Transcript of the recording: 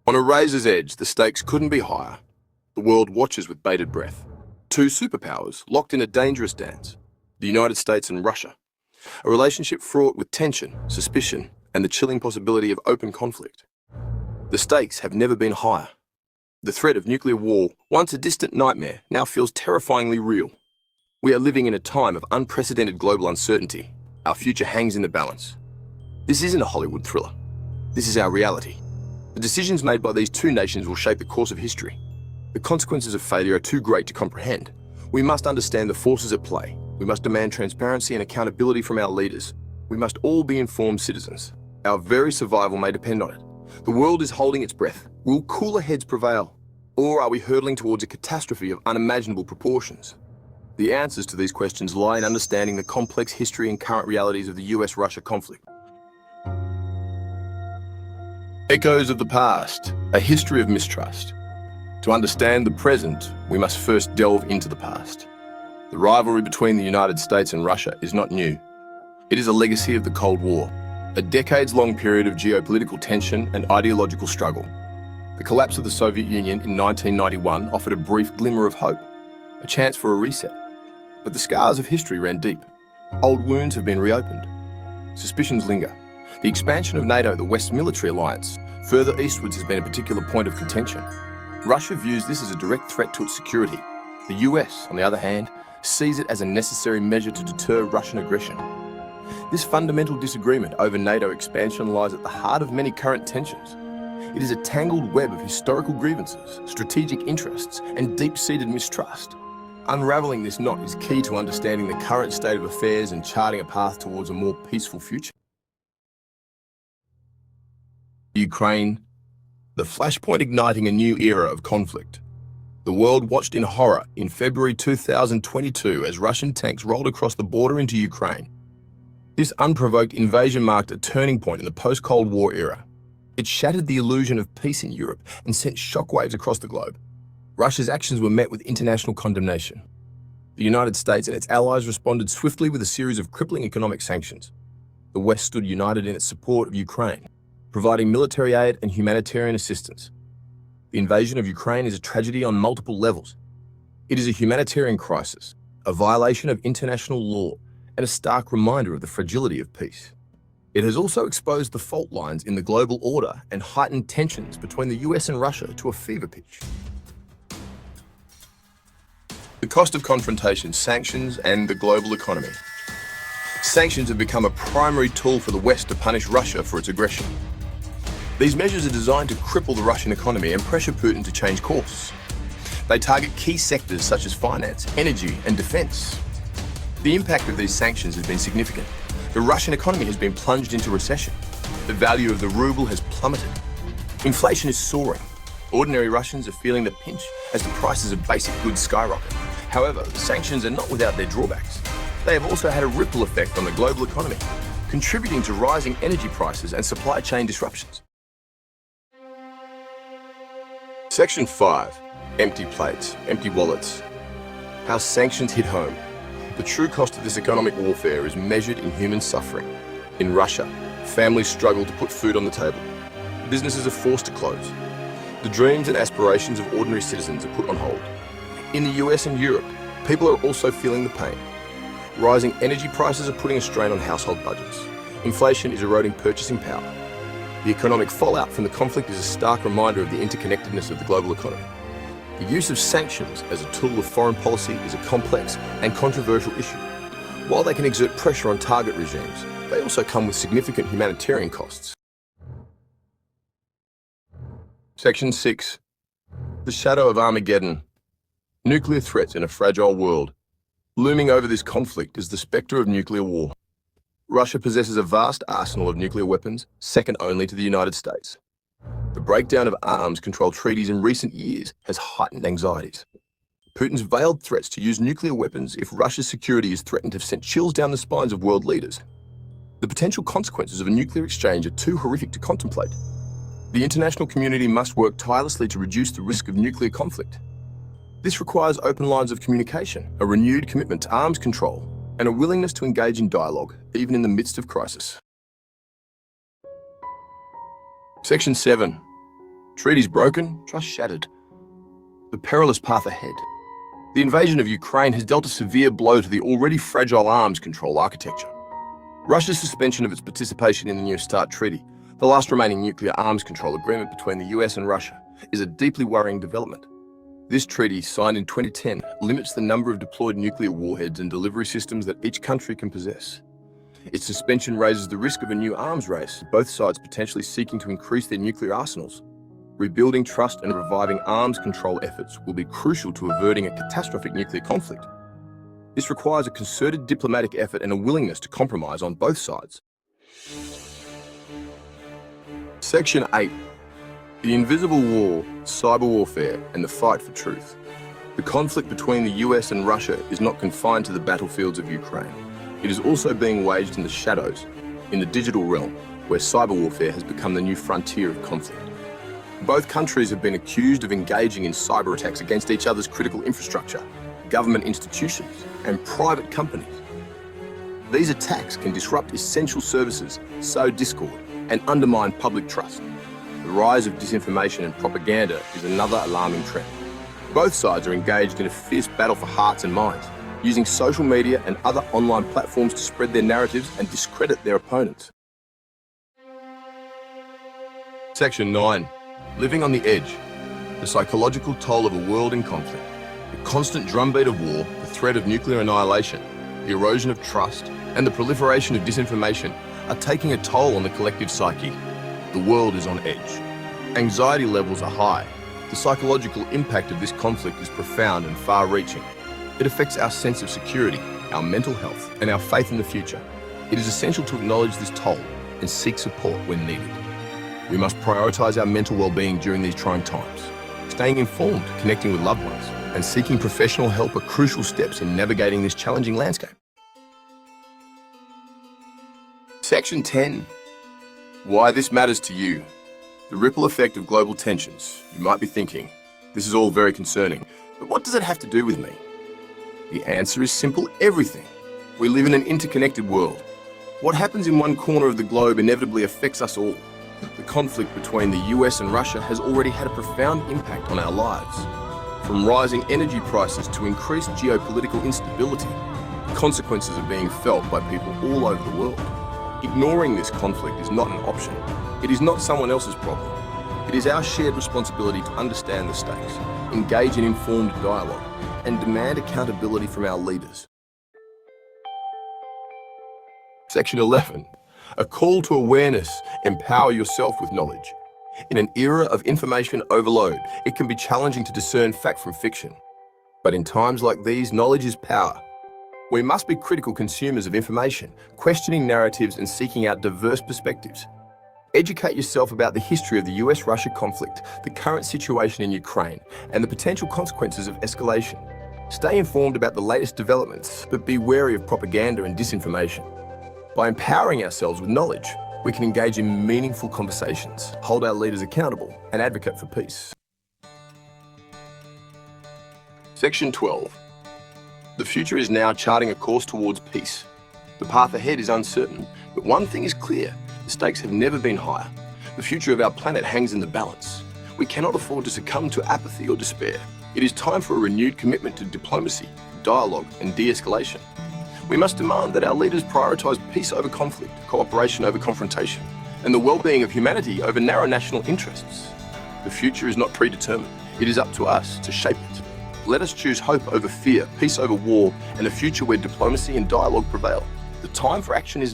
On a razor's edge, the stakes couldn't be higher. The world watches with bated breath. Two superpowers locked in a dangerous dance, the United States and Russia. A relationship fraught with tension, suspicion, and the chilling possibility of open conflict. The stakes have never been higher. The threat of nuclear war, once a distant nightmare, now feels terrifyingly real. We are living in a time of unprecedented global uncertainty. Our future hangs in the balance. This isn't a Hollywood thriller. This is our reality. The decisions made by these two nations will shape the course of history. The consequences of failure are too great to comprehend. We must understand the forces at play. We must demand transparency and accountability from our leaders. We must all be informed citizens. Our very survival may depend on it. The world is holding its breath. Will cooler heads prevail? Or are we hurtling towards a catastrophe of unimaginable proportions? The answers to these questions lie in understanding the complex history and current realities of the US-Russia conflict. Echoes of the past, a history of mistrust. To understand the present, we must first delve into the past. The rivalry between the United States and Russia is not new. It is a legacy of the Cold War, a decades-long period of geopolitical tension and ideological struggle. The collapse of the Soviet Union in 1991 offered a brief glimmer of hope, a chance for a reset. But the scars of history ran deep. Old wounds have been reopened. Suspicions linger. The expansion of NATO, the West military alliance, further eastwards has been a particular point of contention. Russia views this as a direct threat to its security. The US, on the other hand, sees it as a necessary measure to deter Russian aggression. This fundamental disagreement over NATO expansion lies at the heart of many current tensions. It is a tangled web of historical grievances, strategic interests, and deep-seated mistrust. Unraveling this knot is key to understanding the current state of affairs and charting a path towards a more peaceful future. Ukraine, the Flashpoint igniting a new era of conflict. The world watched in horror in February 2022 as Russian tanks rolled across the border into Ukraine. This unprovoked invasion marked a turning point in the post-Cold War era. It shattered the illusion of peace in Europe and sent shockwaves across the globe. Russia's actions were met with international condemnation. The United States and its allies responded swiftly with a series of crippling economic sanctions. The West stood united in its support of Ukraine, providing military aid and humanitarian assistance. The invasion of Ukraine is a tragedy on multiple levels. It is a humanitarian crisis, a violation of international law, and a stark reminder of the fragility of peace. It has also exposed the fault lines in the global order and heightened tensions between the US and Russia to a fever pitch. The cost of confrontation, sanctions, and the global economy. Sanctions have become a primary tool for the West to punish Russia for its aggression. These measures are designed to cripple the Russian economy and pressure Putin to change course. They target key sectors such as finance, energy, and defense. The impact of these sanctions has been significant. The Russian economy has been plunged into recession. The value of the ruble has plummeted. Inflation is soaring. Ordinary Russians are feeling the pinch as the prices of basic goods skyrocket. However, the sanctions are not without their drawbacks. They have also had a ripple effect on the global economy, contributing to rising energy prices and supply chain disruptions. Section 5. Empty plates, empty wallets. How sanctions hit home. The true cost of this economic warfare is measured in human suffering. In Russia, families struggle to put food on the table. Businesses are forced to close. The dreams and aspirations of ordinary citizens are put on hold. In the US and Europe, people are also feeling the pain. Rising energy prices are putting a strain on household budgets. Inflation is eroding purchasing power. The economic fallout from the conflict is a stark reminder of the interconnectedness of the global economy. The use of sanctions as a tool of foreign policy is a complex and controversial issue. While they can exert pressure on target regimes, they also come with significant humanitarian costs. Section 6. The shadow of Armageddon. Nuclear threats in a fragile world. Looming over this conflict is the spectre of nuclear war. Russia possesses a vast arsenal of nuclear weapons, second only to the United States. The breakdown of arms control treaties in recent years has heightened anxieties. Putin's veiled threats to use nuclear weapons if Russia's security is threatened have sent chills down the spines of world leaders. The potential consequences of a nuclear exchange are too horrific to contemplate. The international community must work tirelessly to reduce the risk of nuclear conflict. This requires open lines of communication, a renewed commitment to arms control, and a willingness to engage in dialogue, even in the midst of crisis. Section 7. Treaties broken, trust shattered. The perilous path ahead. The invasion of Ukraine has dealt a severe blow to the already fragile arms control architecture. Russia's suspension of its participation in the New START Treaty, the last remaining nuclear arms control agreement between the US and Russia, is a deeply worrying development. This treaty, signed in 2010, limits the number of deployed nuclear warheads and delivery systems that each country can possess. Its suspension raises the risk of a new arms race, both sides potentially seeking to increase their nuclear arsenals. Rebuilding trust and reviving arms control efforts will be crucial to averting a catastrophic nuclear conflict. This requires a concerted diplomatic effort and a willingness to compromise on both sides. Section 8. The invisible war, cyberwarfare, and the fight for truth. The conflict between the US and Russia is not confined to the battlefields of Ukraine. It is also being waged in the shadows, in the digital realm, where cyberwarfare has become the new frontier of conflict. Both countries have been accused of engaging in cyber attacks against each other's critical infrastructure, government institutions, and private companies. These attacks can disrupt essential services, sow discord, and undermine public trust. The rise of disinformation and propaganda is another alarming trend. Both sides are engaged in a fierce battle for hearts and minds, using social media and other online platforms to spread their narratives and discredit their opponents. Section 9. Living on the edge. The psychological toll of a world in conflict. The constant drumbeat of war, the threat of nuclear annihilation, the erosion of trust, and the proliferation of disinformation are taking a toll on the collective psyche. The world is on edge. Anxiety levels are high. The psychological impact of this conflict is profound and far-reaching. It affects our sense of security, our mental health, and our faith in the future. It is essential to acknowledge this toll and seek support when needed. We must prioritize our mental well-being during these trying times. Staying informed, connecting with loved ones, and seeking professional help are crucial steps in navigating this challenging landscape. Section 10. Why this matters to you. The ripple effect of global tensions. You might be thinking, this is all very concerning, but what does it have to do with me? The answer is simple: everything. We live in an interconnected world. What happens in one corner of the globe inevitably affects us all. The conflict between the US and Russia has already had a profound impact on our lives. From rising energy prices to increased geopolitical instability, consequences are being felt by people all over the world. Ignoring this conflict is not an option. It is not someone else's problem. It is our shared responsibility to understand the stakes, engage in informed dialogue, and demand accountability from our leaders. Section 11. A call to awareness. Empower yourself with knowledge. In an era of information overload, it can be challenging to discern fact from fiction. But in times like these, knowledge is power. We must be critical consumers of information, questioning narratives and seeking out diverse perspectives. Educate yourself about the history of the US-Russia conflict, the current situation in Ukraine, and the potential consequences of escalation. Stay informed about the latest developments, but be wary of propaganda and disinformation. By empowering ourselves with knowledge, we can engage in meaningful conversations, hold our leaders accountable, and advocate for peace. Section 12. The future is now charting a course towards peace. The path ahead is uncertain, but one thing is clear: the stakes have never been higher. The future of our planet hangs in the balance. We cannot afford to succumb to apathy or despair. It is time for a renewed commitment to diplomacy, dialogue, and de-escalation. We must demand that our leaders prioritize peace over conflict, cooperation over confrontation, and the well-being of humanity over narrow national interests. The future is not predetermined. It is up to us to shape it. Let us choose hope over fear, peace over war, and a future where diplomacy and dialogue prevail. The time for action is now.